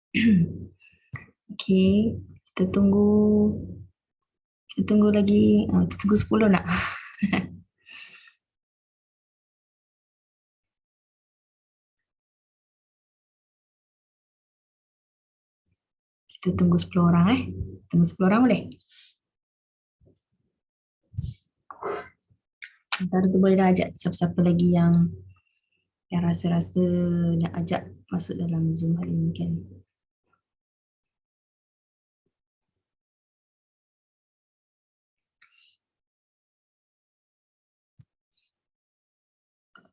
Okey, kita tunggu. Kita tunggu lagi. Kita tunggu 10 nak? Kita tunggu 10 orang Tunggu 10 orang boleh? Antara tu boleh dah ajak siapa-siapa lagi yang rasa-rasa nak ajak masuk dalam Zoom hari ni kan.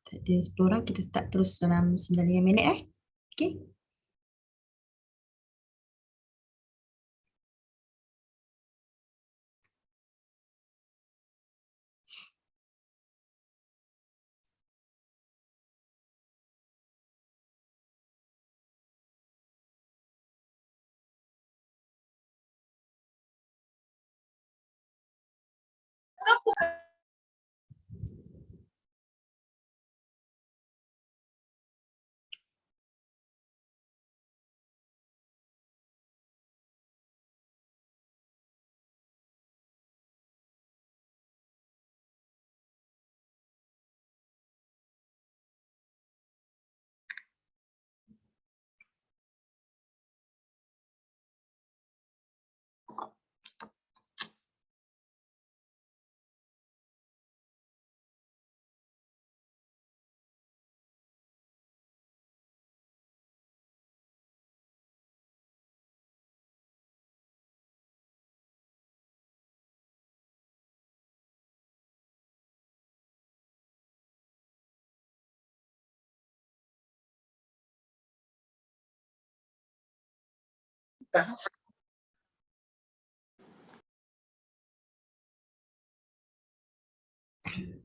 Tak ada 10 orang, kita start terus dalam 95 minit Okay.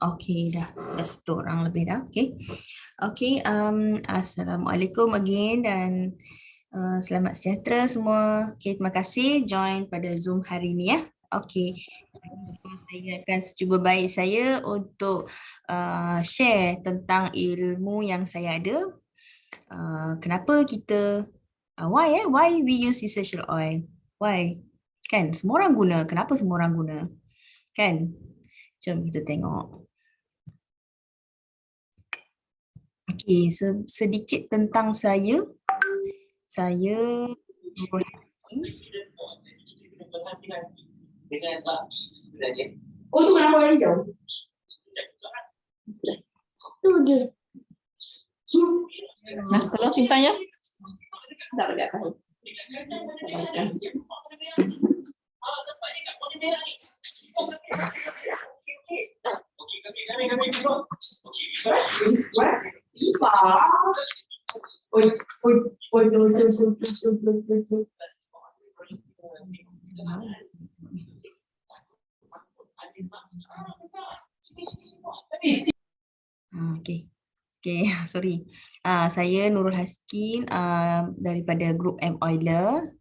Okay, dah 10 orang lebih dah. Okay. Okay, Assalamualaikum again dan selamat sejahtera semua. Okay, terima kasih join pada Zoom hari ni Okay. Saya akan cuba baik saya untuk share tentang ilmu yang saya ada. Kenapa kita, why we use essential oil? Why? Kan, semua orang guna. Kenapa semua orang guna? Kan? Jom kita tengok. Okey, sedikit tentang saya. Saya Nurul Haskin. Oh, tu kenapa orang hijau? Tu dia. Nah, tolong simpan ya. Tak boleh tahu. Okay. Okay, sorry. Saya Nurul Haskin daripada grup M Oiler.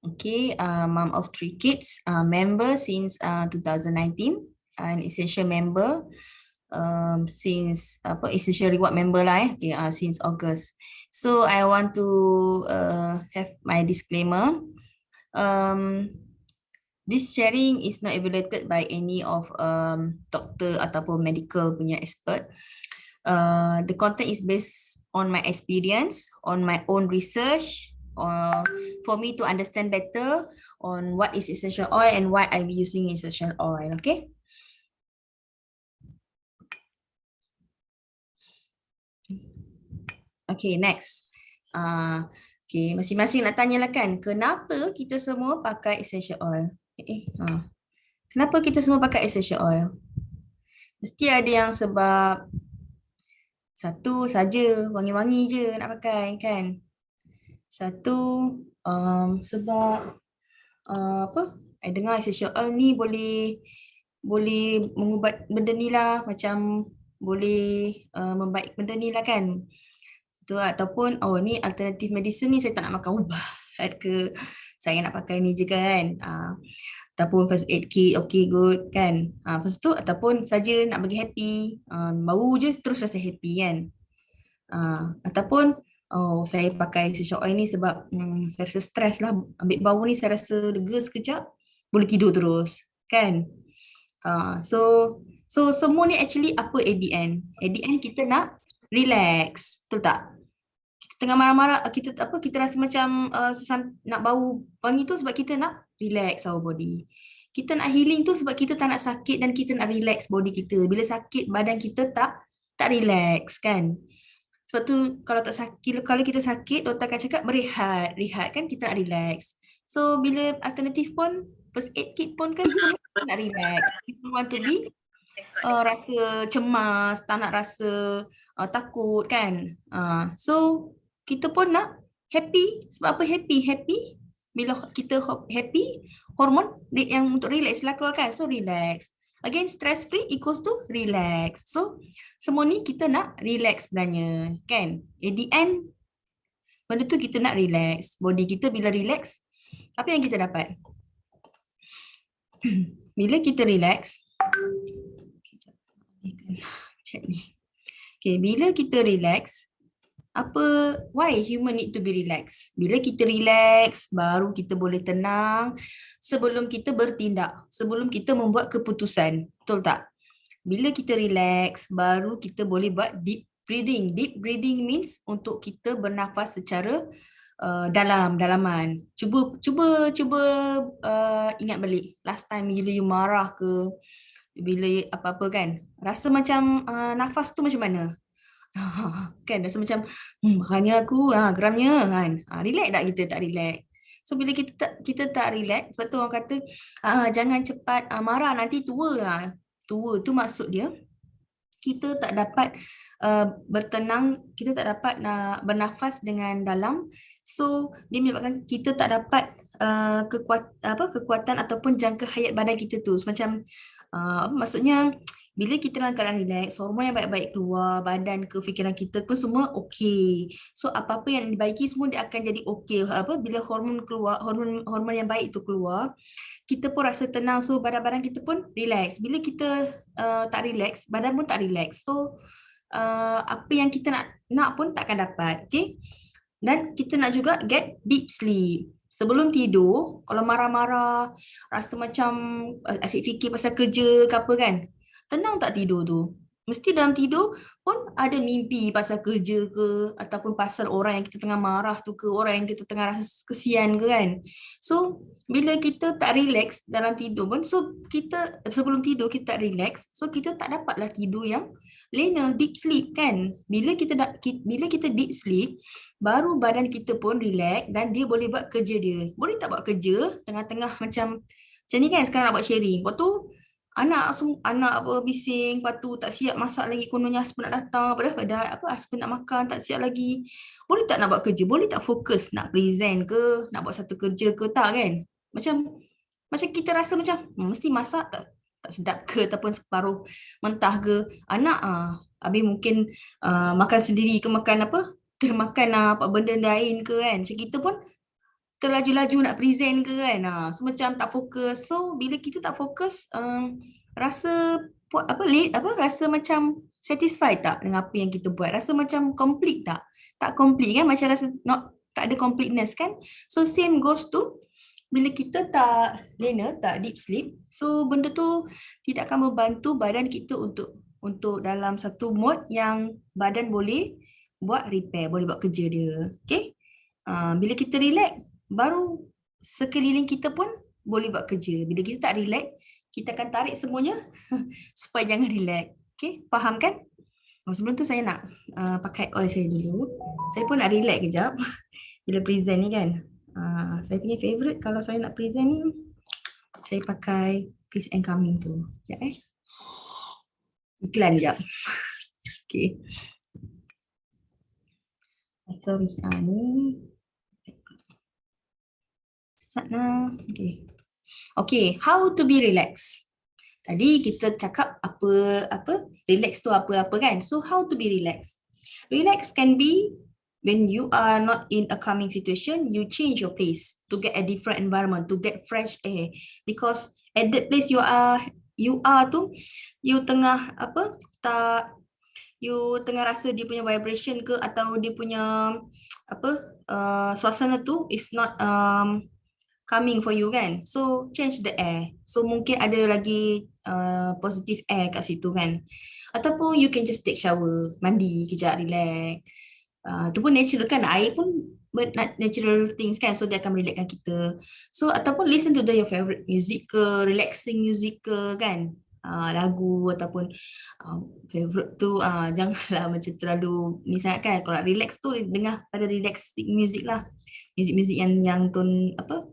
Okay, mom of 3 kids, member since 2019, an essential member since essential reward member lah okay, since August. So I want to have my disclaimer. This sharing is not evaluated by any of doctor ataupun medical punya expert. The content is based on my experience, on my own research, for me to understand better on what is essential oil and why I'm using essential oil. Okay. Okay, next. Okay, masing-masing nak tanyalah kan, kenapa kita semua pakai essential oil? Kenapa kita semua pakai essential oil? Mesti ada yang sebab satu saja, wangi-wangi je nak pakai kan. Satu sebab apa? I dengar essential oil ni boleh mengubat benda ni lah, macam boleh membaik benda ni lah kan. Tu ataupun ni alternatif medicine ni saya tak nak makan ubat ke, saya nak pakai ni je kan. Ataupun first aid kit, okay good kan. Lepas tu ataupun saja nak bagi happy, bau je terus rasa happy kan. Ataupun oh saya pakai essential oil ni sebab saya rasa stres lah. Ambil bau ni saya rasa lega sekejap, boleh tidur terus. Kan? So semua ni actually apa at the end? At the end kita nak relax. Betul tak? Kita tengah marah-marah, kita rasa macam nak bau wangi tu sebab kita nak relax our body. Kita nak healing tu sebab kita tak nak sakit dan kita nak relax body kita. Bila sakit badan kita tak relax kan. Sebab tu kalau kita sakit, doktor akan cakap berehat, kan kita nak relax. So bila alternatif pun first aid kit pun kan semua nak relax. Kita want to be rasa cemas, tak nak rasa takut kan. So kita pun nak happy. Sebab apa happy? Happy bila kita happy, hormon yang untuk relax lah keluar kan. So relax. Again, stress free equals to relax. So semua ni kita nak relax sebenarnya kan. At the end, benda tu kita nak relax. Body kita bila relax, apa yang kita dapat? Bila kita relax, okay, bila kita relax, why human need to be relaxed? Bila kita relax, baru kita boleh tenang sebelum kita bertindak, sebelum kita membuat keputusan. Betul tak? Bila kita relax, baru kita boleh buat deep breathing. Deep breathing means untuk kita bernafas secara dalaman. Cuba ingat balik last time bila you marah ke, bila apa-apa kan, rasa macam nafas tu macam mana? Kan rasa macam makanya aku geramnya kan. Relax tak kita? Tak relax. So bila kita tak relax, sebab tu orang kata jangan cepat marah, nanti tua. Tua tu maksud dia kita tak dapat bertenang, kita tak dapat bernafas dengan dalam. So dia menyebabkan kita tak dapat kekuatan ataupun jangka hayat badan kita tu. Macam maksudnya bila kita dalam keadaan relax, hormon yang baik-baik keluar, badan ke fikiran kita pun semua okey. So apa-apa yang dibaiki semua dia akan jadi okey. Bila hormon keluar, hormon yang baik tu keluar, kita pun rasa tenang. So badan-badan kita pun relax. Bila kita tak relax, badan pun tak relax. So apa yang kita nak pun takkan dapat. Okay? Dan kita nak juga get deep sleep. Sebelum tidur, kalau marah-marah, rasa macam asyik fikir pasal kerja ke apa kan, tenang tak tidur tu? Mesti dalam tidur pun ada mimpi pasal kerja ke, ataupun pasal orang yang kita tengah marah tu ke, orang yang kita tengah rasa kesian ke kan. So bila kita tak relax dalam tidur pun, so kita sebelum tidur kita tak relax, so kita tak dapatlah tidur yang lena, deep sleep kan. Bila kita deep sleep, baru badan kita pun relax dan dia boleh buat kerja dia. Boleh tak buat kerja tengah-tengah macam ni kan, sekarang nak buat sharing. Lepas tu anak bising, lepas tu tak siap masak lagi, kononnya husband nak datang, padahal husband nak makan, tak siap lagi. Boleh tak nak buat kerja? Boleh tak fokus nak present ke, nak buat satu kerja ke, tak kan? Macam kita rasa macam mesti masak tak sedap ke, ataupun separuh mentah ke. Anak habis mungkin makan sendiri ke, makan termakan apa benda lain ke kan. Macam kita pun terlaju-laju nak present ke kan. So macam tak fokus. So bila kita tak fokus, rasa rasa macam satisfied tak dengan apa yang kita buat? Rasa macam complete tak? Tak complete kan, macam rasa tak ada completeness kan. So same goes to bila kita tak lena, tak deep sleep, so benda tu tidak akan membantu badan kita untuk dalam satu mode yang badan boleh buat repair, boleh buat kerja dia. Okay? Bila kita relax, baru sekeliling kita pun boleh buat kerja. Bila kita tak relax, kita akan tarik semuanya supaya jangan relax. Okay? Faham kan? Sebelum tu saya nak pakai oil saya dulu. Saya pun nak relax kejap bila present ni kan. Saya punya favourite kalau saya nak present ni, saya pakai Peace and Calming tu. Sekejap iklan sekejap. Okay. Sorry. Ni. Sana. Okay. Okay. How to be relaxed? Tadi kita cakap apa relax tu apa kan. So how to be relaxed? Relax can be when you are not in a calming situation, you change your place to get a different environment, to get fresh air. Because at that place you are tu, you tengah you tengah rasa dia punya vibration ke atau dia punya apa suasana tu is not coming for you kan. So change the air. So mungkin ada lagi positive air kat situ kan. Ataupun you can just take shower, mandi kejap, relax. Itu pun natural kan, air pun natural things kan, so dia akan relaxkan kita. So ataupun listen to your favorite music ke, relaxing music ke kan, lagu ataupun favorite tu janganlah macam terlalu ni sangat kan. Kalau nak relax tu dengar pada relaxing music lah, music-music yang tone apa,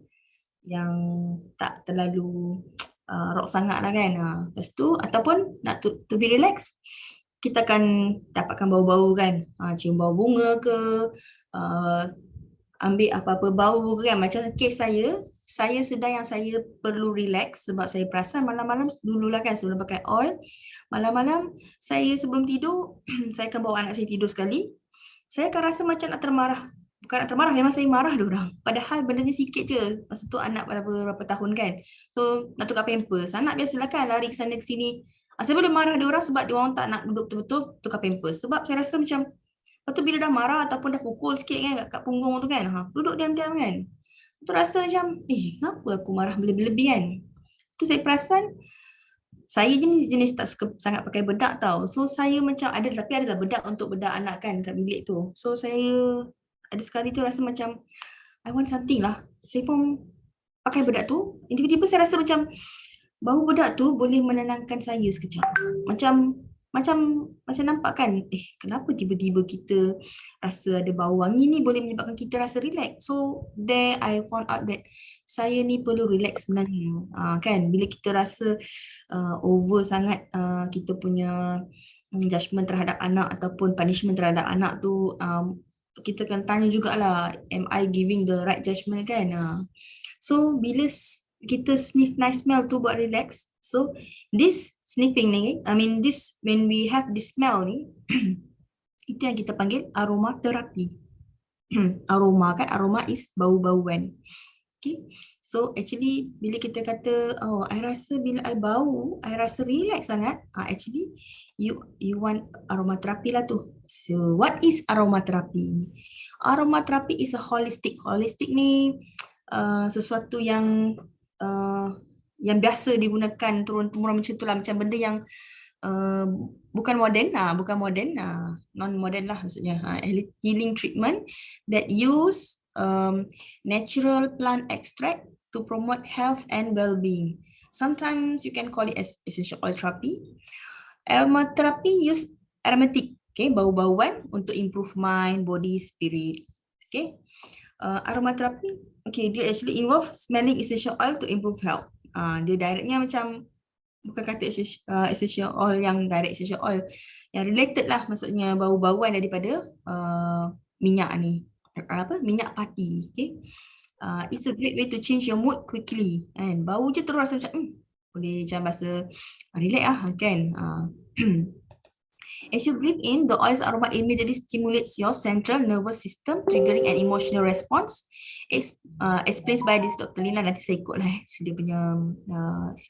yang tak terlalu rock sangat lah kan. Lepas tu ataupun nak to be relax, kita akan dapatkan bau-bau kan, cium bau bunga ke, ambil apa-apa bau kan. Macam kes saya sedang yang saya perlu relax sebab saya perasan malam-malam dululah kan, sebelum pakai oil, malam-malam saya sebelum tidur saya akan bawa anak saya tidur sekali, saya akan rasa macam nak termarah. Bukan nak termarah, memang saya marah diorang. Padahal bendanya sikit je. Masa tu anak berapa tahun kan. So nak tukar pampers. Anak biasalah kan lari ke sana ke sini. Saya boleh marah diorang sebab diorang tak nak duduk betul-betul tukar pampers. Sebab saya rasa macam, lepas tu bila dah marah ataupun dah pukul sikit kan kat punggung tu kan, duduk diam-diam kan. Tu rasa macam, kenapa aku marah berlebih-lebih kan. Tu saya perasan, saya jenis tak suka sangat pakai bedak tau. So saya macam tapi adalah bedak untuk bedak anak kan kat bilik tu. So saya ada sekali tu rasa macam I want something lah. Saya pun pakai bedak tu. Tiba-tiba saya rasa macam bau bedak tu boleh menenangkan saya sekejap. Macam nampak kan, kenapa tiba-tiba kita rasa ada bau wangi ni boleh menyebabkan kita rasa relax. So there I found out that saya ni perlu relax sebenarnya. Kan bila kita rasa over sangat kita punya judgement terhadap anak ataupun punishment terhadap anak tu, kita kena tanya jugalah, am I giving the right judgement kan. So bila kita sniff nice smell tu buat relax. So this sniffing ni, this when we have this smell ni, itu yang kita panggil aromaterapi. Aroma kan, aroma is bau-bauan. Okay. So actually bila kita kata, I rasa bila I bau, I rasa relax sangat. Actually you want aromaterapi lah tu. So what is aromaterapi? Aromaterapi is a holistic. Holistic ni sesuatu yang biasa digunakan turun-temurun macam itulah, macam benda yang bukan moden, non moden lah maksudnya. Healing treatment that use natural plant extract to promote health and well-being. Sometimes you can call it as essential oil therapy. Aromatherapy use aromatic, okay, bau-bauan untuk improve mind, body, spirit. Okay. Aromatherapy, okay, dia actually involve smelling essential oil to improve health. Dia directnya macam, bukan kata essential oil yang direct essential oil, yang related lah, maksudnya bau-bauan daripada minyak ni, minyak pati. Okay. It's a great way to change your mood quickly. And bau je terus rasa macam boleh macam rasa relax lah kan. As you breathe in, the oil's aroma immediately stimulates your central nervous system, triggering an emotional response. Explained by this Dr. Lina, nanti saya ikut lah dia punya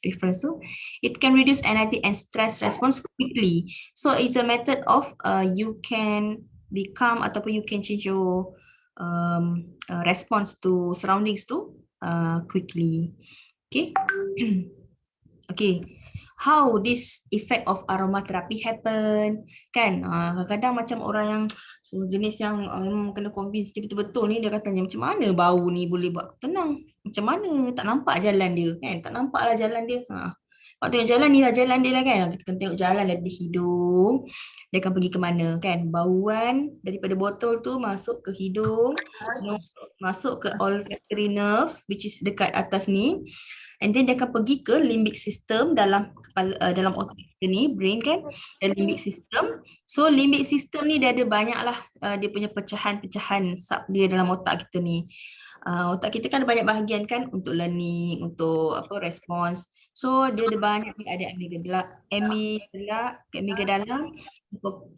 reference tu. It can reduce anxiety and stress response quickly. So it's a method of you can become ataupun you can change your response to surroundings tu quickly. Okay. Okay. How this effect of aromatherapy happen kan. Kadang-kadang macam orang yang jenis yang kena convince betul-betul ni, dia katanya macam mana bau ni boleh buat aku tenang, macam mana tak nampak jalan dia kan, tak nampak lah jalan dia. Kalau tengok jalan ni lah jalan dia lah kan, kita kena tengok jalan dari hidung, dia akan pergi ke mana kan, bauan daripada botol tu masuk ke hidung, masuk ke olfactory nerves which is dekat atas ni. And then dia akan pergi ke limbic system dalam kepala, dalam otak kita ni, brain kan, dan limbic system. So limbic system ni dia ada banyak lah dia punya pecahan-pecahan sub dia dalam otak kita ni. Otak kita kan ada banyak bahagian kan, untuk learning, untuk respons. So dia ada banyak, ada amygdala,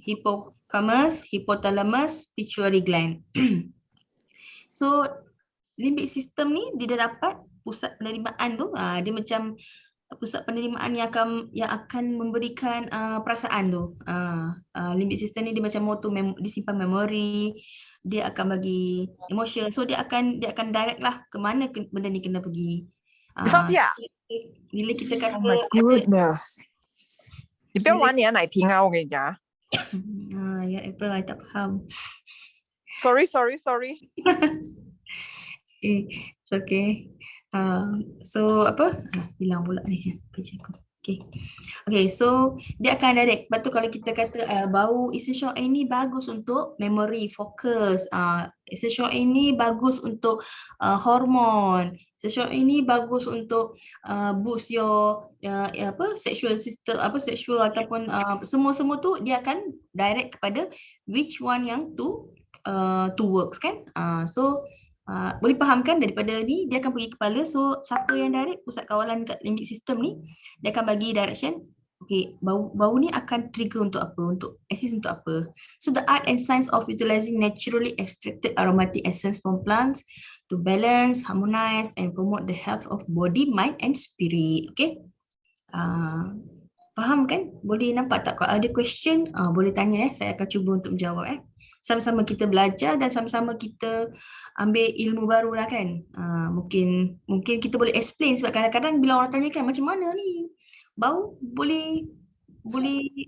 hippocampus, hypothalamus, pituitary gland. So limbic system ni dia dah dapat pusat penerimaan tu, dia macam pusat penerimaan yang akan memberikan perasaan tu. Limbic system ni dia macam motor, disimpan memori, dia akan bagi emotion. So dia akan direct lah ke mana benda ni kena pergi. Sophia Bila kita kata Oh my goodness！你不要玩你的奶瓶啊！我跟你讲。ya April I tak faham. Sorry. It's okay. So apa? Bilang pula ni kerja aku. Okay, so dia akan direct. Lepas tu kalau kita kata bau essential oil ni bagus untuk memory, fokus. Essential oil ni bagus untuk hormon. Essential oil ni bagus untuk boost your sexual system, sexual ataupun semua tu dia akan direct kepada which one yang to works kan. So boleh fahamkan daripada ni dia akan pergi kepala. So siapa yang direct pusat kawalan kat limbic system ni, dia akan bagi direction. Okay, bau ni akan trigger untuk apa, untuk assist untuk apa. So the art and science of utilizing naturally extracted aromatic essence from plants to balance, harmonize and promote the health of body, mind and spirit. Okay, faham kan? Boleh nampak tak? Kalau ada question boleh tanya. Saya akan cuba untuk menjawab. Sama-sama kita belajar dan sama-sama kita ambil ilmu baru lah kan. Mungkin kita boleh explain, sebab kadang-kadang bila orang tanya kan macam mana ni bau boleh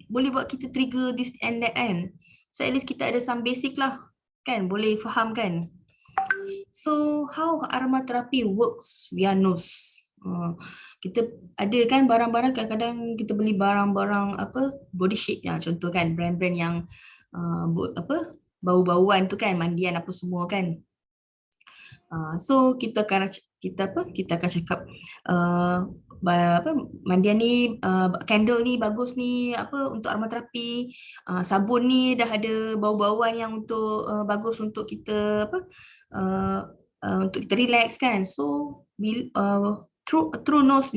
buat kita trigger this and that kan. So at least kita ada some basic lah kan, boleh faham kan. So how aromatherapy works via nose. Kita ada kan barang-barang, kadang-kadang kita beli barang-barang body shape ya, contoh kan brand-brand yang bau-bauan tu kan, mandian apa semua kan. So kita akan cakap mandian ni, candle ni bagus ni untuk aromaterapi, sabun ni dah ada bau-bauan yang untuk bagus untuk kita untuk kita relax kan. So True nose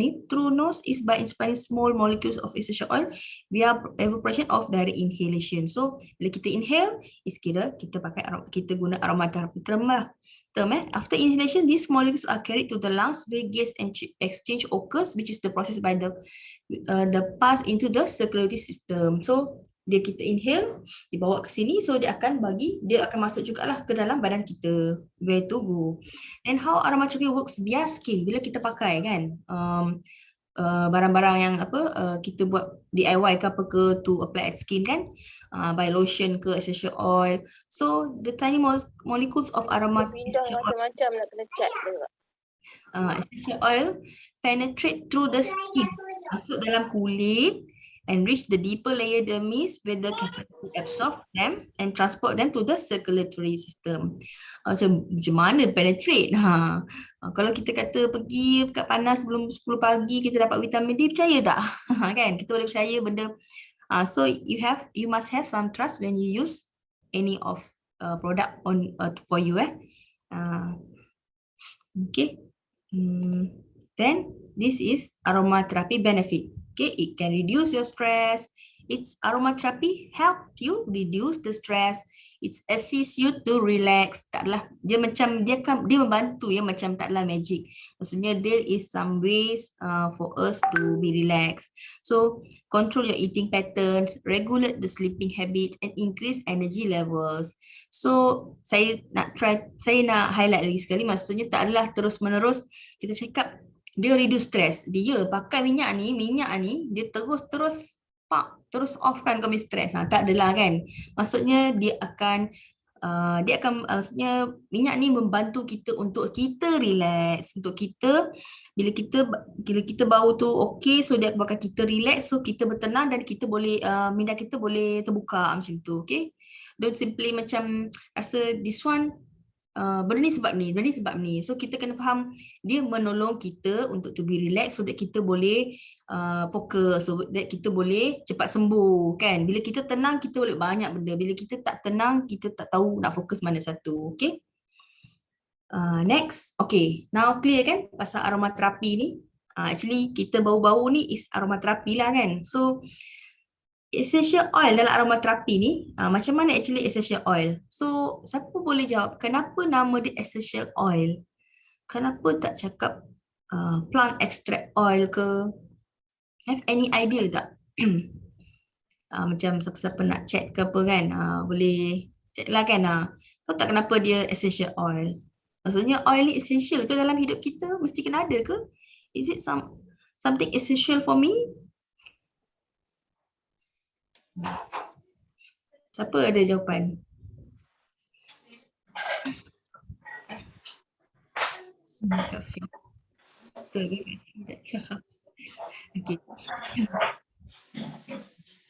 is by inspiring small molecules of essential oil via evaporation of direct inhalation. So bila kita inhale, kira kita guna aromatherapy term. After inhalation, these molecules are carried to the lungs where gas exchange occurs, which is the process by the pass into the circulatory system. So dia kita inhale, dibawa ke sini, so dia akan masuk jugalah ke dalam badan kita. Where to go. And how aromatherapy works via skin, bila kita pakai kan barang-barang yang kita buat DIY ke apa ke to apply at skin kan, by lotion ke essential oil. So the tiny molecules of aromatic macam-macam nak kena chat juga. Essential oil penetrate through the skin, masuk dalam kulit and reach the deeper layer dermis with the capacity to absorb them and transport them to the circulatory system. Macam mana penetrate? Kalau kita kata pergi kat panas sebelum 10 pagi kita dapat vitamin D, percaya tak? Kan? Kita boleh percaya benda. So you must have some trust when you use any of product on for you. Okay. Then this is aromatherapy benefit. Okay, it can reduce your stress. Its aromatherapy help you reduce the stress. It assists you to relax. Taklah dia membantu ya, macam taklah magic. Maksudnya there is some ways for us to be relaxed. So control your eating patterns, regulate the sleeping habit and increase energy levels. So saya nak highlight lagi sekali, maksudnya taklah terus-menerus kita cakap dia reduce stress. Dia pakai minyak ni dia terus off kan kami stres. Tak adalah kan. Maksudnya dia akan maksudnya minyak ni membantu kita untuk kita relax, untuk kita bila kita bau tu okey, so dia akan kita relax, so kita bertenang dan kita boleh minda kita boleh terbuka macam tu. Okay, don't simply macam rasa this one benda ni sebab ni. So kita kena faham dia menolong kita untuk to be relax, so that kita boleh fokus, so that kita boleh cepat sembuh kan. Bila kita tenang kita boleh banyak benda, bila kita tak tenang kita tak tahu nak fokus mana satu. Okay, next. Okay, now clear kan pasal aromaterapi ni. Actually kita bau-bau ni is aromaterapi lah kan. So essential oil dalam aromaterapi ni, macam mana actually essential oil? So siapa boleh jawab kenapa nama dia essential oil? Kenapa tak cakap plant extract oil ke, Have any idea tak? Macam siapa-siapa nak chat ke apa kan, boleh chat lah kan. Tahu tak kenapa dia essential oil? Maksudnya oil ni essential ke dalam hidup kita? Mesti kena ada ke? Is it something essential for me? Siapa ada jawapan? Okay.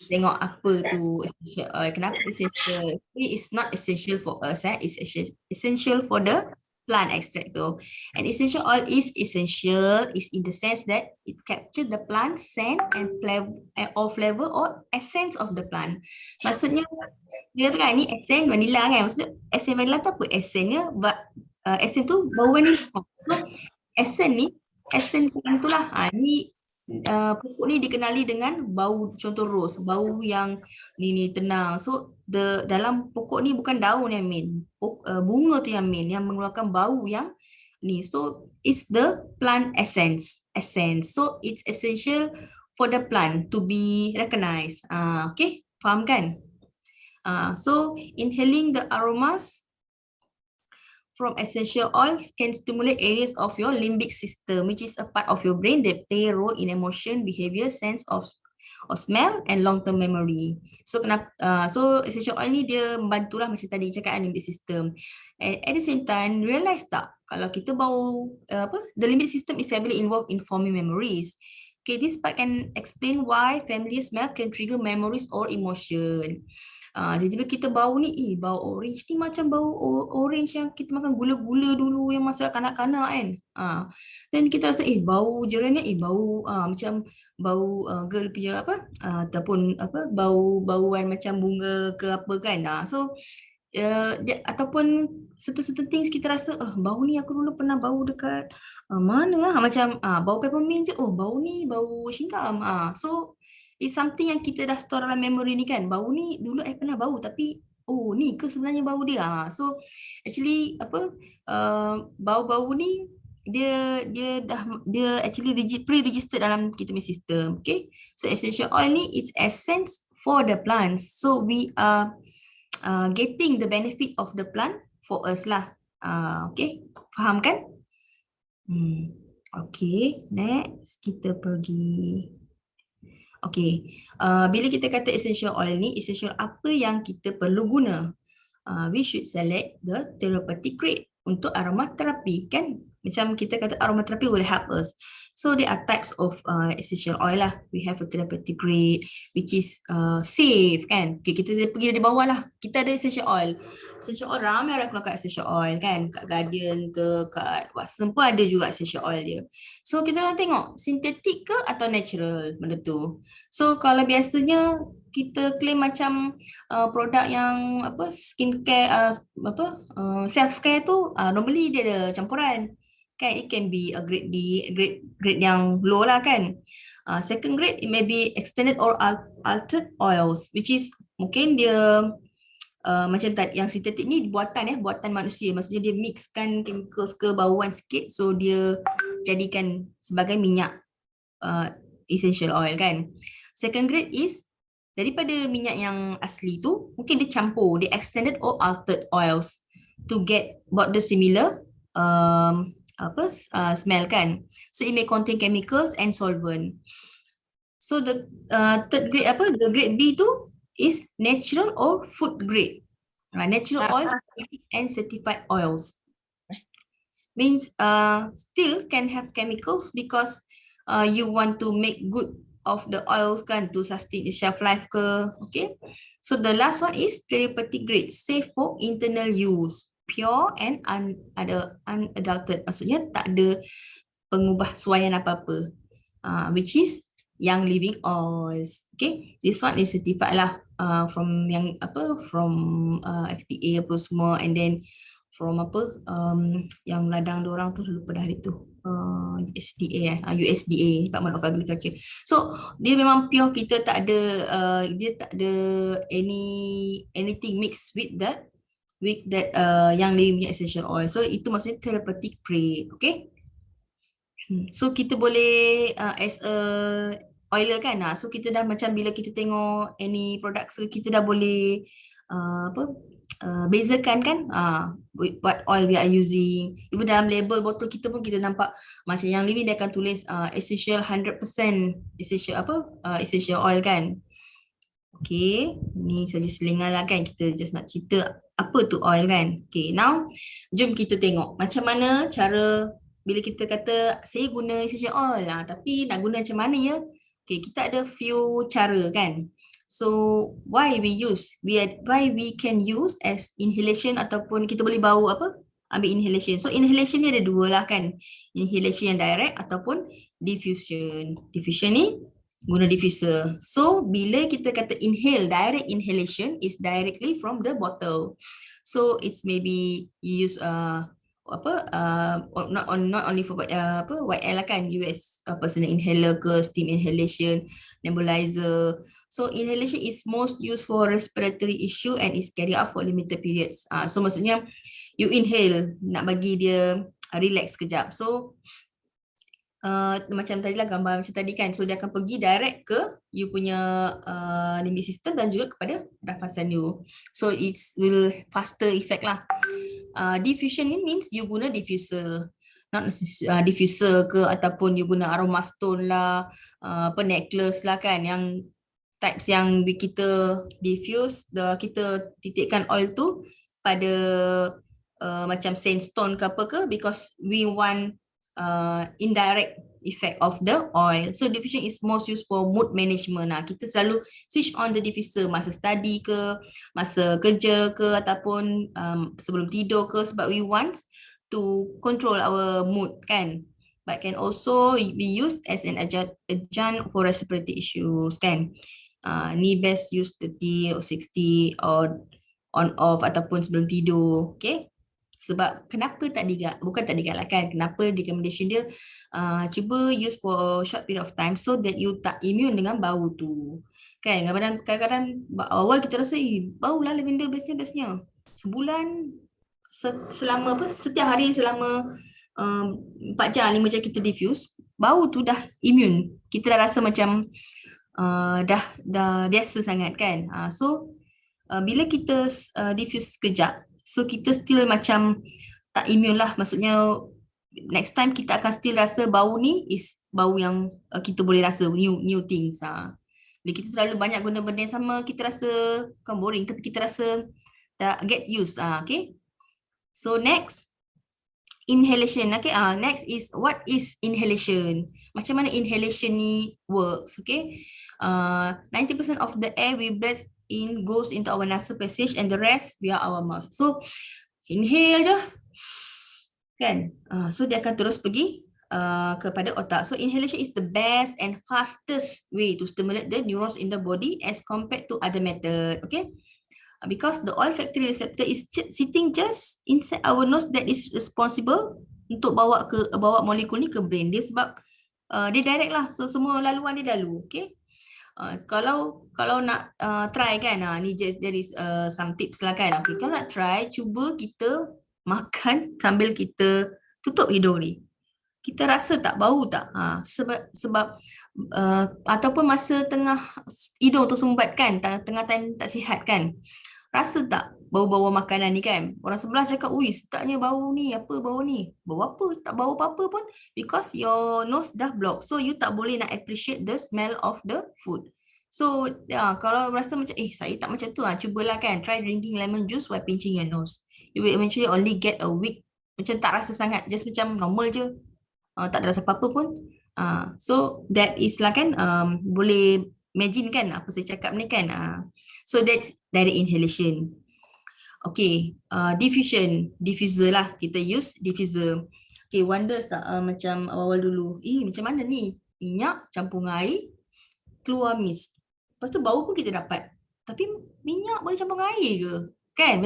Tengok apa tu essential oil. Kenapa essential? It's not essential for us. It's essential for the plant extract tu. And essential oil is essential is in the sense that it captures the plant scent and flavor or flavor or essence of the plant. Maksudnya dia tu kan ni essence vanilla kan. Maksudnya essence vanilla tu apa? Essence-nya essence tu bau vanilla. So essence ni essence plant tu lah. Ni pokok ni dikenali dengan bau, contoh rose, bau yang ni tenang. So dalam pokok ni bukan daun yang main, bunga tu yang main, yang mengeluarkan bau yang ni. So it's the plant essence. So it's essential for the plant to be recognized. Okay, faham kan? So inhaling the aromas from essential oils can stimulate areas of your limbic system, which is a part of your brain that play a role in emotion, behavior, sense of smell and long-term memory. So so essential oil ni dia membantulah macam tadi cakap limbic system. And at the same time, realize tak kalau kita bau the limbic system is heavily involved in forming memories. Okay, this part can explain why familiar smell can trigger memories or emotion. Tiba-tiba kita bau ni, bau orange ni macam bau orange yang kita makan gula-gula dulu yang masa kanak-kanak kan. Dan kita rasa bau jiran ni, bau macam bau girl punya ataupun bauan macam bunga ke apa kan. So ataupun certain things kita rasa bau ni aku dulu pernah bau dekat mana macam bau peppermint je, bau ni bau syingam. So it's something yang kita dah store dalam memory ni kan. Bau ni dulu pernah bau tapi ni ke sebenarnya bau dia. So actually bau-bau ni dia actually pre-registered dalam kita punya sistem. Okay, so essential oil ni it's essence for the plants. So we are getting the benefit of the plant for us lah. Okay, faham kan? Okay, next kita pergi. Okay, bila kita kata essential oil ni, essential apa yang kita perlu guna? We should select the therapeutic grade untuk aromaterapi kan? Macam kita kata aromaterapi will help us. So there are types of essential oil lah. We have a therapeutic grade which is safe kan? Okay, kita pergi dari bawah lah. Kita ada essential oil. Essential oil ramai orang keluar kat essential oil kan? Kat Guardian ke, kat Watson pun ada juga essential oil dia. So kita nak tengok sintetik ke atau natural benda tu. So kalau biasanya kita claim macam produk yang skincare self care tu normally dia ada campuran kan. It can be a grade D, grade yang low lah kan. Second grade it may be extended or altered oils, which is mungkin dia macam tadi yang sintetik ni buatan manusia, maksudnya dia mixkan chemicals ke bauan sikit, so dia jadikan sebagai minyak essential oil kan. Second grade is daripada minyak yang asli tu mungkin dia campur, dia extended or altered oils to get about the similar smell kan. So it may contain chemicals and solvent. So the third grade the grade B tu is natural or food grade. Natural oils and certified oils means still can have chemicals because you want to make good of the oils kan, to sustain the shelf life ke. Okay, so the last one is therapeutic grade, safe for internal use, pure and unadulterated, maksudnya tak ada pengubah suaian apa-apa, which is young living oils. Okay, this one is certified lah from FDA apa semua, and then from yang ladang diorang tu lupa dah itu USDA, Department of Agriculture. So dia memang pure, kita tak ada dia tak ada anything mixed with that yang living essential oil. So itu maksudnya therapeutic grade. Okay, so kita boleh as a oiler kan. So kita dah macam bila kita tengok any product, so kita dah boleh bezakan kan what oil we are using. Even dalam label botol kita pun kita nampak macam yang lebih dia akan tulis essential 100% essential oil kan. Okay, ni saja selingan lah kan, kita just nak cerita apa tu oil kan. Okay, now jom kita tengok macam mana cara bila kita kata saya guna essential oil lah, tapi nak guna macam mana ya. Okay, kita ada few cara kan. So why we can use as inhalation ataupun kita boleh bau ambil inhalation. So inhalation ni ada dua lah kan. Inhalation yang direct ataupun diffusion. Diffusion ni guna diffuser. So bila kita kata inhale, direct inhalation is directly from the bottle. So it's maybe you use not only for YL lah kan, US personal inhaler ke, steam inhalation, nebulizer. So inhalation is most used for respiratory issue and is carried out for limited periods. So maksudnya you inhale nak bagi dia relax sekejap. So macam tadi lah gambar macam tadi kan, so dia akan pergi direct ke you punya limbic system dan juga kepada nafasan you. So it will faster effect lah. Diffusion ni means you guna diffuser, not diffuser ke ataupun you guna aroma stone lah, necklace lah kan, yang types yang kita diffuse, kita titikkan oil tu pada macam sandstone ke apa ke, because we want indirect effect of the oil. So diffusion is most used for mood management. Kita selalu switch on the diffuser masa study ke, masa kerja ke, ataupun sebelum tidur ke, sebab we want to control our mood kan. But can also be used as an adjunct for respiratory issues kan. Ni best use 30 or 60 or on off ataupun sebelum tidur. Okay. Sebab kenapa bukan tak digalakkan, kenapa recommendation dia cuba use for a short period of time so that you tak immune dengan bau tu kan. Kadang-kadang awal kita rasa bau lah lavender bestnya sebulan selama setiap hari selama 4 jam 5 jam kita diffuse, bau tu dah immune, kita dah rasa macam dah biasa sangat kan. So bila kita diffuse sekejap, so kita still macam tak immune lah. Maksudnya next time kita akan still rasa bau ni is bau yang kita boleh rasa new things. Bila kita selalu banyak guna benda yang sama, kita rasa bukan boring, tapi kita rasa dah get used. Okay. So next, inhalation. Okay. Next is what is inhalation? Macam mana inhalation ni works? Okay. 90% of the air we breathe in goes into our nasal passage and the rest via our mouth. So inhale je kan, so dia akan terus pergi kepada otak. So inhalation is the best and fastest way to stimulate the neurons in the body as compared to other method. Okay, because the olfactory receptor is sitting just inside our nose, that is responsible untuk bawa molekul ni ke brain dia, sebab dia direct lah. So semua laluan dia lalu. Okay. Kalau nak try kan, ni there is some tips lah kan. Okay, kalau nak try, cuba kita makan sambil kita tutup hidung ni. Kita rasa tak bau tak? Sebab ataupun masa tengah hidung tu sumbat kan, tengah time tak sihat kan, rasa tak bau-bau makanan ni kan? Orang sebelah cakap, ui sedapnya bau ni, apa bau ni? Bau apa? Tak bau apa-apa pun, because your nose dah block. So you tak boleh nak appreciate the smell of the food. So kalau rasa macam saya tak macam tu, cubalah kan, try drinking lemon juice while pinching your nose. You will eventually only get a weak, macam tak rasa sangat, just macam normal je, tak ada rasa apa-apa pun. So that is lah kan, boleh imagine kan apa saya cakap ni kan. So that's direct inhalation. Okay, diffuser lah, kita use diffuser. Okay, wonders tak macam awal-awal dulu, macam mana ni, minyak campur air keluar mist, lepas tu bau pun kita dapat, tapi minyak boleh campur air ke kan?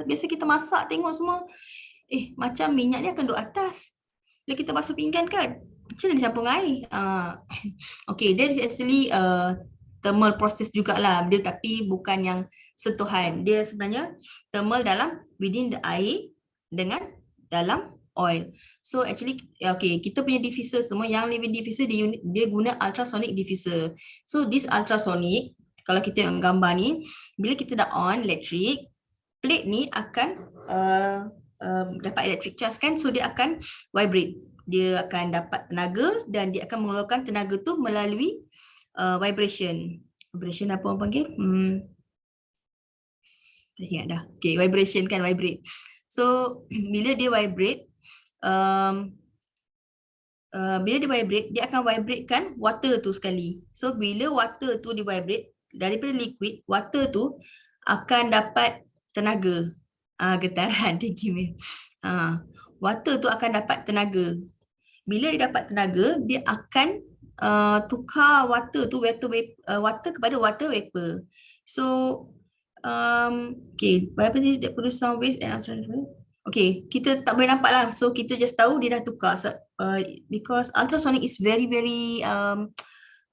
Biasa kita masak tengok semua macam minyak ni akan duduk atas, bila kita basuh pinggan kan, macam mana dia campur air? Okay, that is actually thermal process jugalah dia, tapi bukan yang sentuhan. Dia sebenarnya thermal dalam within the air dengan dalam oil. So actually okay, kita punya diffuser semua yang living diffuser dia guna ultrasonic diffuser. So this ultrasonic, kalau kita tengok gambar ni, bila kita dah on elektrik, plate ni akan dapat electric charge kan, so dia akan vibrate. Dia akan dapat tenaga dan dia akan mengeluarkan tenaga tu melalui vibration. Vibration apa orang panggil? Tak ingat dah. Okay, vibration kan, vibrate. So bila dia vibrate, dia akan vibratekan water tu sekali. So bila water tu di vibrate daripada liquid, water tu akan dapat tenaga. Getaran, thank you Mel. Water tu akan dapat tenaga. Bila dia dapat tenaga, dia akan tukar water tu water kepada water vapor. So okay, what is that produce sound waves and ultrasonic? Okay, kita tak boleh nampak lah. So kita just tahu dia dah tukar. Because ultrasonic is very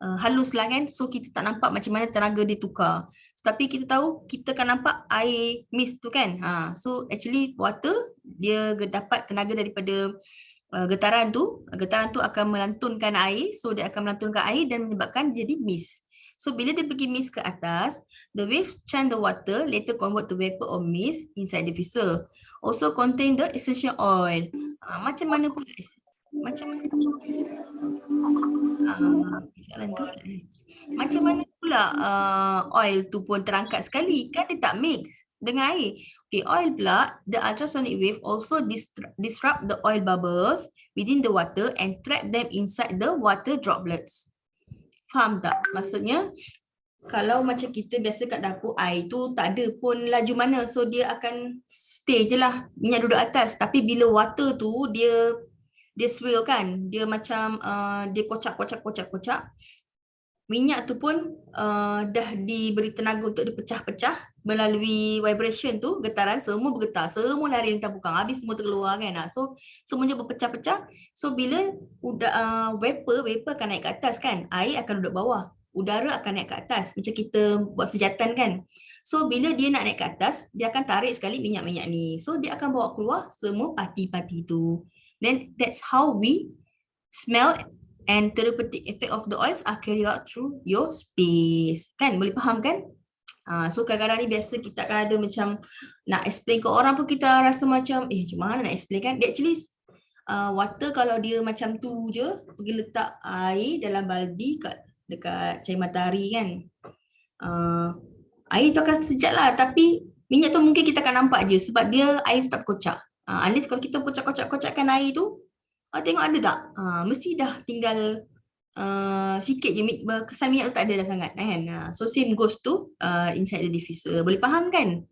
halus lah kan. So kita tak nampak macam mana tenaga dia tukar. Tapi kita tahu kita akan nampak air mist tu kan. So actually water dia dapat tenaga daripada getaran tu. Getaran tu akan melantunkan air. So dia akan melantunkan air dan menyebabkan jadi mist. So bila dia pergi mist ke atas, the waves churn the water, later convert to vapor or mist inside the diffuser. Also contain the essential oil. Macam mana pula? Macam mana pula oil tu pun terangkat sekali? Kan dia tak mix dengan air. Okay, oil pula, the ultrasonic wave also disrupt the oil bubbles within the water and trap them inside the water droplets. Faham tak? Maksudnya kalau macam kita biasa kat dapur, air tu tak ada pun laju mana, so dia akan stay je lah, minyak duduk atas. Tapi bila water tu dia swirl kan, dia macam dia kocak, minyak tu pun dah diberi tenaga untuk dipecah-pecah melalui vibration tu, getaran, semua bergetar, semua lari lintang bukang, habis semua terkeluar kan. So semuanya berpecah-pecah. So bila vapor akan naik ke atas kan, air akan duduk bawah, udara akan naik ke atas, macam kita buat sejatan kan. So bila dia nak naik ke atas, dia akan tarik sekali minyak-minyak ni, so dia akan bawa keluar semua parti-parti tu. Then that's how we smell and therapeutic effect of the oils are carried out through your space. Kan? Boleh faham kan? So kadang-kadang ni biasa kita akan ada macam nak explain ke orang pun kita rasa macam macam mana nak explain kan. Dia actually water kalau dia macam tu je, pergi letak air dalam baldi dekat cahaya matahari kan, air tu akan sejak lah, tapi minyak tu mungkin kita akan nampak je sebab dia air tu tak berkocak. Unless kalau kita kocak-kocakkan air tu, tengok ada tak? Mesti dah tinggal sikit je, kesan minyak tu tak ada dah sangat kan. So same goes to inside the diffuser. Boleh faham kan?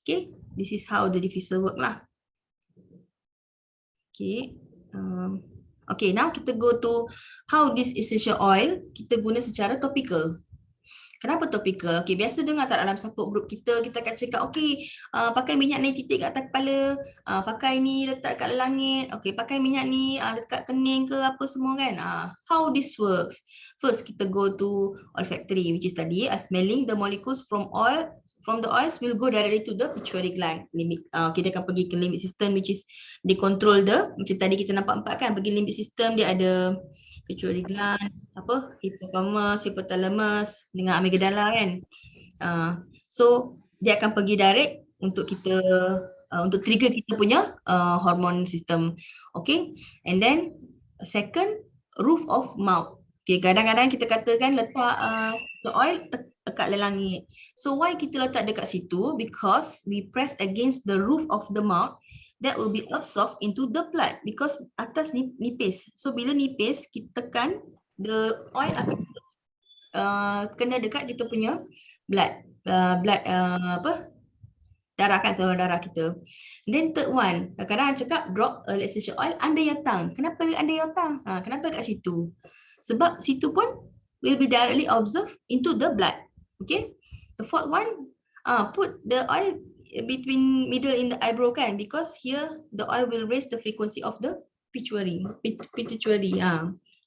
Okay, this is how the diffuser work lah. Okay. Okay, now kita go to how this essential oil kita guna secara topical. Kenapa topical? Okay, biasa dengar tak dalam support group kita akan cakap, okay, pakai minyak ni titik kat atas kepala, pakai ni letak kat langit, okay, pakai minyak ni letak kening ke apa semua kan. How this works? First, kita go to olfactory, which is tadi, smelling the molecules from the oils will go directly to the pituitary gland. Kita akan pergi ke limbic system, which is they control macam tadi kita nampak kan, pergi limbic system, dia ada pituitary gland, hippocampus, hypothalamus dengan amygdala kan. So dia akan pergi direct untuk kita untuk trigger kita punya hormone system. Okay, and then second, roof of mouth. Okay, kadang-kadang kita katakan letak oil dekat langit. So why kita letak dekat situ? Because we press against the roof of the mouth, that will be absorbed into the blood because atas ni nipis. So bila nipis, kita tekan, the oil akan kena dekat kita punya blood, darah kan, saluran darah kita. Then third one, kadang-kadang cakap drop essential oil under your tongue. Kenapa under your tongue? Kenapa kat situ? Sebab situ pun will be directly absorbed into the blood. Okay. The fourth one, put the oil between middle in the eyebrow kan, because here the oil will raise the frequency of the pituitary.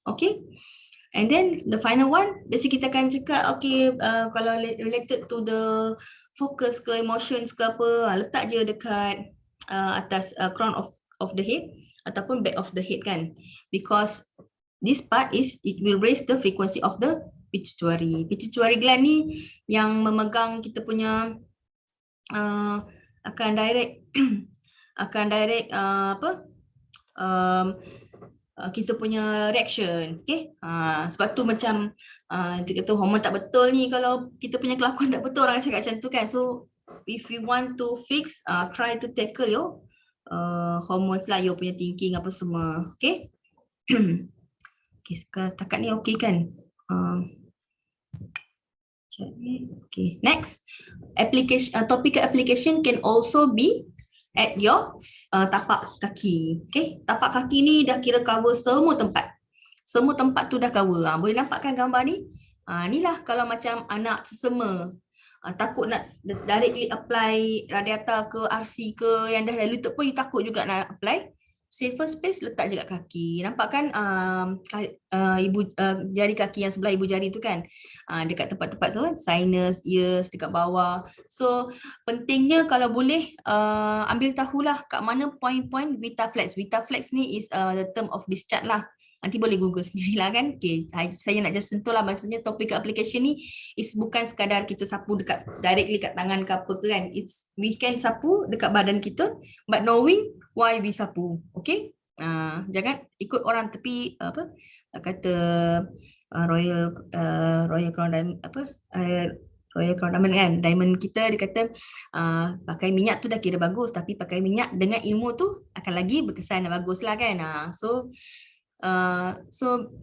Okay, and then the final one, biasa kita akan cakap, okay, kalau related to the focus ke emotions ke apa, letak je dekat atas crown of of the head ataupun back of the head kan, because this part is it will raise the frequency of the pituitary. Pituitary gland ni yang memegang kita punya akan direct kita punya reaction, okay? Sebab tu macam dia kata hormon tak betul ni, kalau kita punya kelakuan tak betul orang cakap macam tu kan. So if you want to fix, try to tackle your hormones lah, your punya thinking apa semua, okay? Okay, setakat ni okay kan? Okay, next application, topical application can also be at your tapak kaki. Okay, tapak kaki ni dah kira cover semua tempat. Semua tempat tu dah cover. Boleh nampakkan gambar ni? Inilah kalau macam anak sesama. Takut nak directly apply radiata ke RC ke yang dah diluted pun you takut juga nak apply. Safer space letak je kat kaki. Nampak kan jari kaki yang sebelah ibu jari tu kan? Dekat tempat-tempat semua, sinus, ears, dekat bawah. So pentingnya kalau boleh ambil tahulah kat mana point-point VitaFlex. VitaFlex ni is the term of this chart lah. Nanti boleh google sendirilah kan. Okay, saya nak just sentuh lah, maksudnya topik application ni is bukan sekadar kita sapu dekat directly kat tangan ke apa ke kan. It's we can sapu dekat badan kita but knowing why we sapu. Okay? Jangan ikut orang tepi apa kata Royal Crown Diamond Royal Crown Diamond kan. Diamond kita dia kata pakai minyak tu dah kira bagus, tapi pakai minyak dengan ilmu tu akan lagi berkesan dan bagus lah kan. So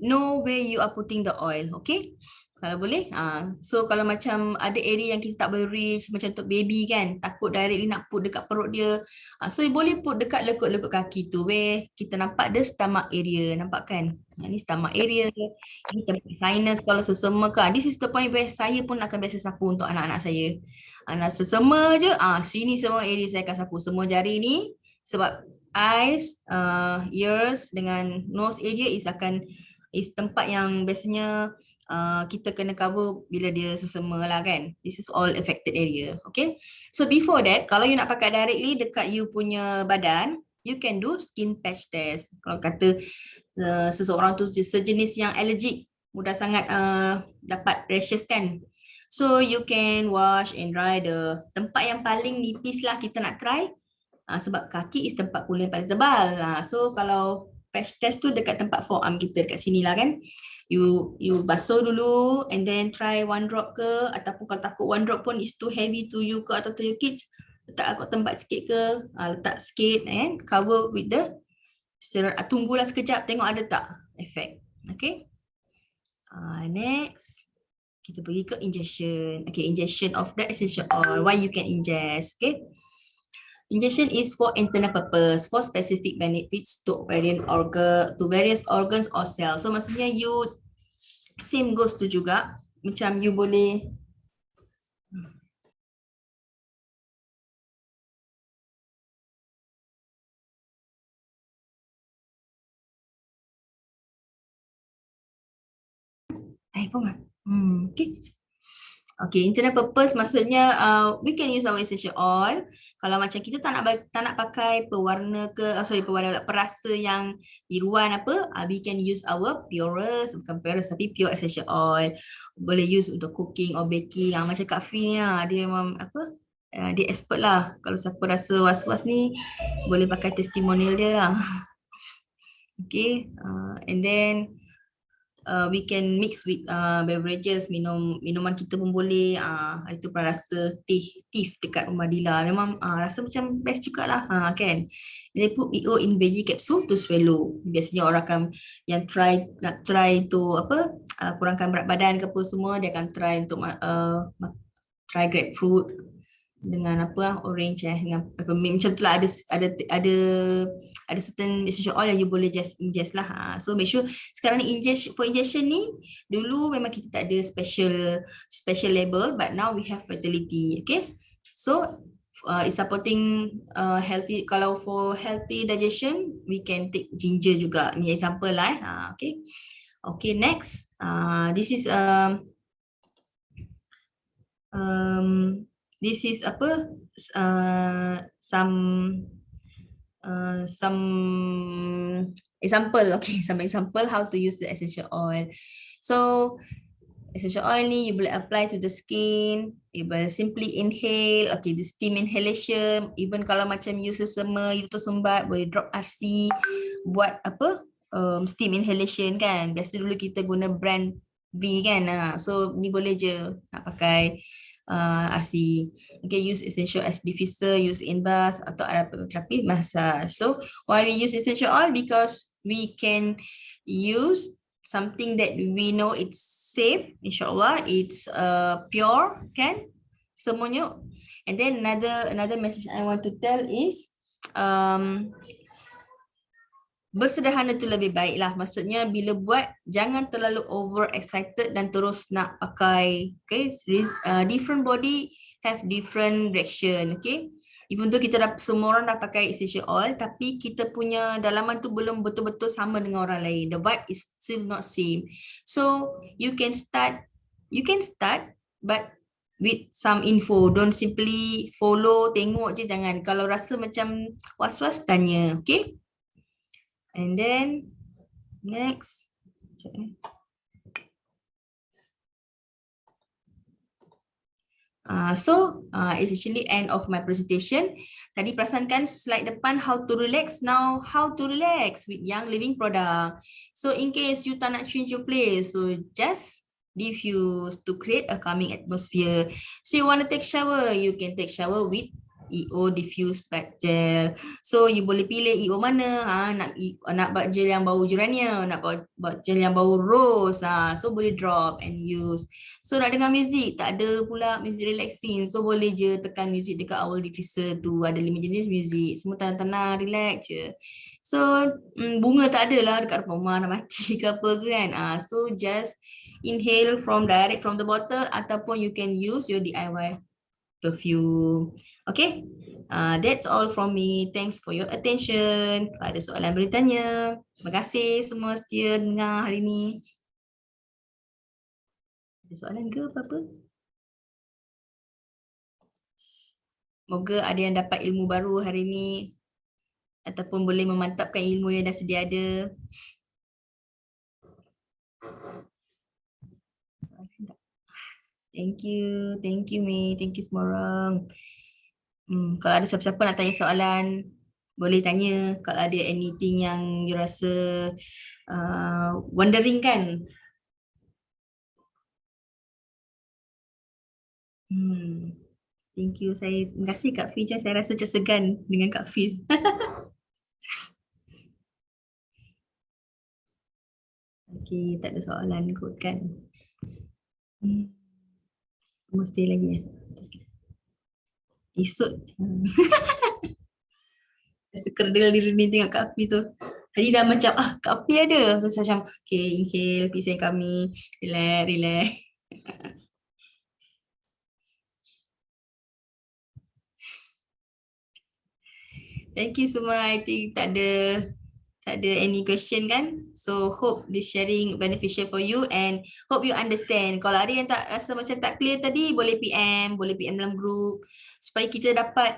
know where you are putting the oil, okay? Kalau boleh, so kalau macam ada area yang kita tak boleh reach, macam untuk baby kan, takut directly nak put dekat perut dia, so you boleh put dekat lekuk-lekuk kaki tu, where kita nampak the stomach area, nampak kan? Ni stomach area, ni tempat sinus kalau sesama ke. This is the point where saya pun akan biasa sapu untuk anak-anak saya. Anak sesama je, sini semua area saya akan sapu, semua jari ni, sebab eyes, ears dengan nose area is tempat yang biasanya kita kena cover bila dia sesama lah kan. This is all affected area, okay? So before that, kalau you nak pakai directly dekat you punya badan, you can do skin patch test. Kalau kata seseorang tu sejenis yang allergic, mudah sangat dapat rashes kan. So you can wash and dry the tempat yang paling nipis lah kita nak try. Sebab kaki is tempat kulit yang paling tebal. So kalau patch test tu dekat tempat forearm kita, dekat sini lah kan. You basuh dulu and then try 1 drop ke, ataupun kalau takut 1 drop pun is too heavy to you ke atau to your kids, letak kat tempat sikit ke, letak sikit and cover with the steroid. Tunggulah sekejap tengok ada tak efek. Okay. Next kita pergi ke injection. Okay, injection of the essential oil. Why you can ingest. Okay. Injection is for internal purpose, for specific benefits to various organs or cells. So maksudnya you same goes to juga, macam you boleh okay. Okay, internal purpose maksudnya we can use our essential oil. Kalau macam kita tak nak pakai pewarna ke, perasa yang tiruan apa, we can use our purest, bukan purest tapi pure essential oil. Boleh use untuk cooking or baking. Macam Kak Fee ni dia memang dia expert lah. Kalau siapa rasa was-was ni boleh pakai testimonial dia lah. Okay, and then we can mix with beverages, minuman kita pun boleh. Itu pun rasa tea dekat rumah Dila. Memang rasa macam best jugalah kan. They put it in veggie capsule to swallow. Biasanya orang akan yang nak try to kurangkan berat badan ke apa semua, dia akan try untuk try grapefruit dengan orange dengan peppermint macam tu lah. Ada certain essential oil yang you boleh just ingest lah. So make sure sekarang ni injection ni, dulu memang kita tak ada special label, but now we have fertility. Okay, so it's supporting healthy. Kalau for healthy digestion, we can take ginger juga. Ni example lah. Okay, next this is this is some some example. Okay, some example how to use the essential oil. So essential oil ni you boleh apply to the skin, you boleh simply inhale, okay, the steam inhalation, even kalau macam you sesama, you tersumbat, boleh drop RC, buat apa, steam inhalation kan. Biasa dulu kita guna brand V kan, so ni boleh je nak pakai RC. Okay, use essential as diffuser, use in bath atau aromatherapy massage. So why we use essential oil? Because we can use something that we know it's safe, insyaAllah, it's pure, kan? Semuanya. And then another message I want to tell is bersederhana tu lebih baik lah. Maksudnya bila buat jangan terlalu over excited dan terus nak pakai. Okay, different body have different reaction. Okay, even though kita dah, semua orang dah pakai essential oil, tapi kita punya dalaman tu belum betul-betul sama dengan orang lain. The vibe is still not same. So you can start but with some info. Don't simply follow, tengok je, jangan. Kalau rasa macam was-was, tanya. Okay. And then next, it's actually end of my presentation. Tadi perasankan slide depan how to relax. Now how to relax with Young Living product. So in case you tak nak change your place, so just diffuse to create a calming atmosphere. So you want to take shower, you can take shower with EO diffuse bath gel. So you boleh pilih EO mana, nak bath gel yang bau geranium, nak bath gel yang bau rose, so boleh drop and use. So nak dengar muzik, tak ada pula muzik relaxing, so boleh je tekan muzik dekat awal diffuser tu, ada 5 jenis muzik, semua tenang-tenang, relax je. So bunga tak ada lah dekat rumah nak mati ke apa kan. So just inhale direct from the bottle ataupun you can use your DIY perfume. Okay, that's all from me. Thanks for your attention. Kalau ada soalan boleh tanya. Terima kasih semua setia dengar hari ni. Ada soalan ke apa-apa? Semoga ada yang dapat ilmu baru hari ni ataupun boleh memantapkan ilmu yang dah sedia ada. Thank you May, thank you semua orang. Kalau ada siapa-siapa nak tanya soalan, boleh tanya. Kalau ada anything yang you rasa wondering kan. Thank you. Terima kasih Kak Fiz. Saya rasa macam segan dengan Kak Fiz. Okay, tak ada soalan kot kan. Semua stay lagi ya. Esok. Rasa kerdil diri ni tengok Kak Afi tu. Tadi dah macam, Kak Afi ada. Terus macam, okay, inhale, peace and kami. Relax. Thank you semua. I think tak ada any question kan? So hope this sharing beneficial for you and hope you understand. Kalau ada yang tak rasa macam tak clear tadi, boleh PM dalam group supaya kita dapat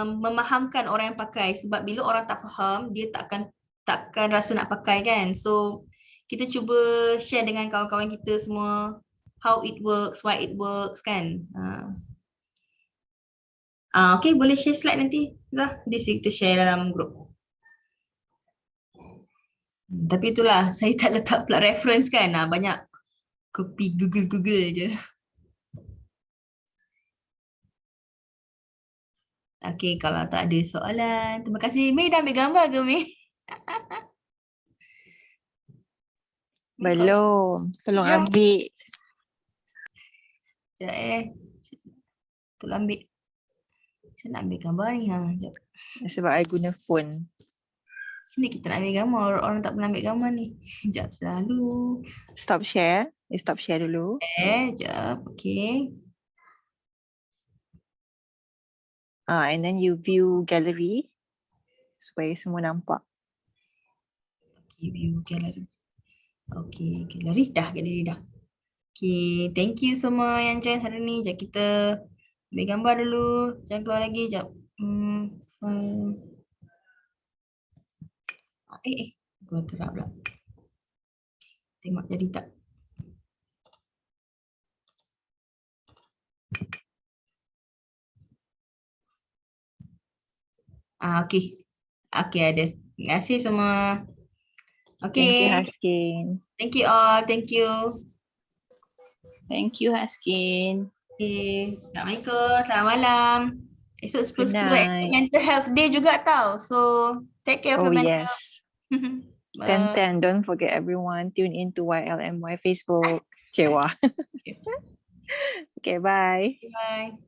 memahamkan orang yang pakai. Sebab bila orang tak faham, dia takkan rasa nak pakai kan. So kita cuba share dengan kawan-kawan kita semua how it works, why it works kan. Okay, boleh share slide nanti. Zah, kita share dalam group. Tapi itulah, saya tak letak pula reference kan. Banyak copy Google je. Okay, kalau tak ada soalan. Terima kasih. May dah ambil gambar ke May? Belum. Tolong ambil. Sekejap Tolong ambil. Saya nak ambil gambar ni. Sekejap. Sebab I guna phone. Sini kita nak ambil gambar. Orang tak pernah ambil gambar ni. Sekejap selalu. Stop share. Stop share dulu. Sekejap. Okay. And then you view gallery. Supaya semua nampak. Okay, view gallery. Okay, gallery dah. Okay, thank you semua yang join hari ni. Sekejap kita ambil gambar dulu. Jangan keluar lagi. Sekejap. File. Gua gerak pula. Tengok jadi tak. Okey. Okey ada. Terima kasih semua. Thank you, Okey. Haskin. Thank you all. Thank you. Thank you, Haskin. Okay. Assalamualaikum. Selamat malam. Esok Good 10.10 night. Mental Health Day juga tau. So, take care of Oh your mental yes. health. Bye. 10:10. Don't forget everyone. Tune in to YLMY Facebook. Cewa. Okay, bye. Bye.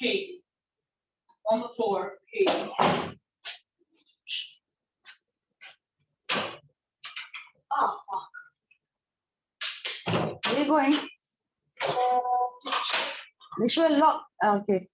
Kate, on the floor, Kate. Oh, fuck. Where are you going? Make sure lock. Okay.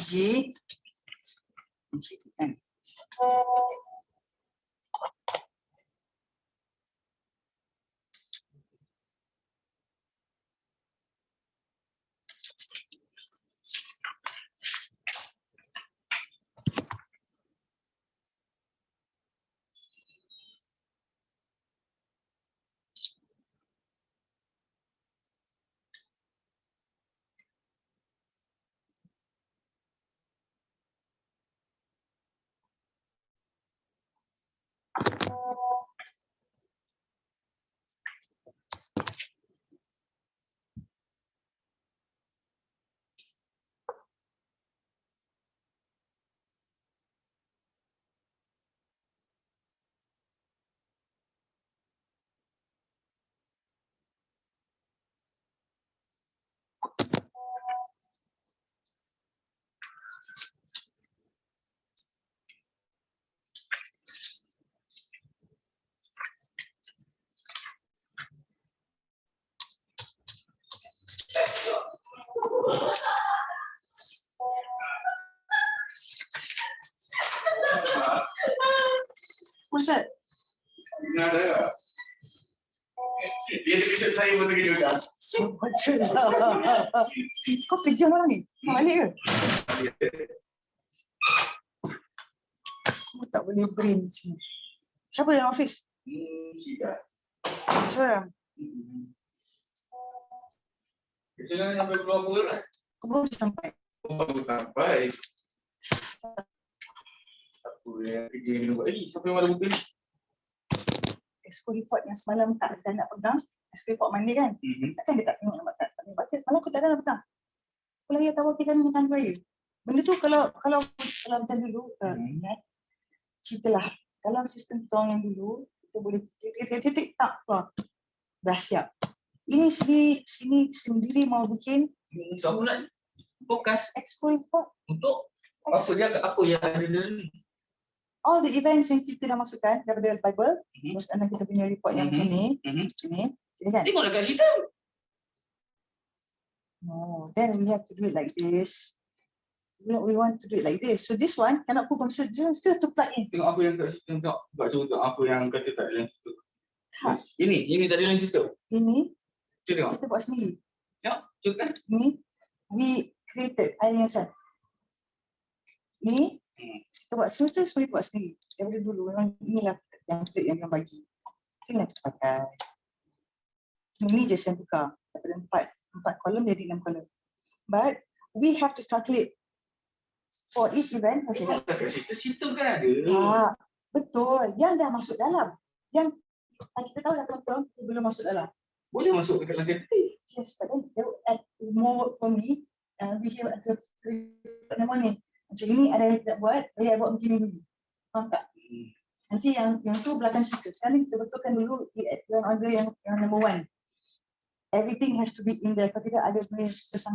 G. N. What's that? Ada. Dia terkejut saya pun terkejut dah. Baca lah. Kau kerja malam ni? Balik ke? Aku tak boleh brain semua. Siapa dalam office? Tidak. Seorang. Jangan sampai keluar pun lah. Kau baru sampai. Baru sampai. Apa yang kerja ni buat lagi? Siapa yang ada buku ni? Exco report yang semalam tak ada nak pegang. Exco report Monday kan? Takkan dia tak tengok nak tak tengok baca. Semalam aku tak ada nak pegang. Aku lagi tahu kita dengan Chandra raya. Benda tu kalau macam dulu, ingat, ceritalah. Dalam sistem kita yang dulu, kita boleh titik tak keluar. Dah siap. Ini sini sendiri mau bikin Siapa nak fokus Exco report. untuk apa dia, apa yang ada dalam ni? All the events yang kita dah masukkan daripada Bible, masukkan kita punya report yang macam ni, macam ni. Sini kan? Tengok dekat sistem. No, then we have to do it like this. We want to do it like this. So this one cannot put from still have to plug in. Tengok apa yang kat sistem, tengok apa yang kata tak ada dalam sistem. Tak. Ini tak ada dalam sistem. Ini Cuba tengok. kita buat sendiri. Tengok, cuba kan. Ni we created Irene San. Ni kita buat semua kita buat sendiri. Daripada dulu memang inilah yang bagi. Sini kita pakai. Ini je yang tukar. Daripada 4 kolom jadi 6 kolom. But we have to calculate for each event. Okay. Tengok dekat sistem kan ada. Tak, betul. Yang dah masuk dalam. Yang kita tahu dah kolom belum masuk dalam. Boleh masuk dekat lantai titik. Yes, but then they will add more work for me. We have nama ni. Macam ini ada yang tidak buat, saya buat begini dulu. Faham tak? Nanti yang tu belakang kita. Sekarang kita betulkan dulu yang order yang number 1. Everything has to be in there. Kalau tidak ada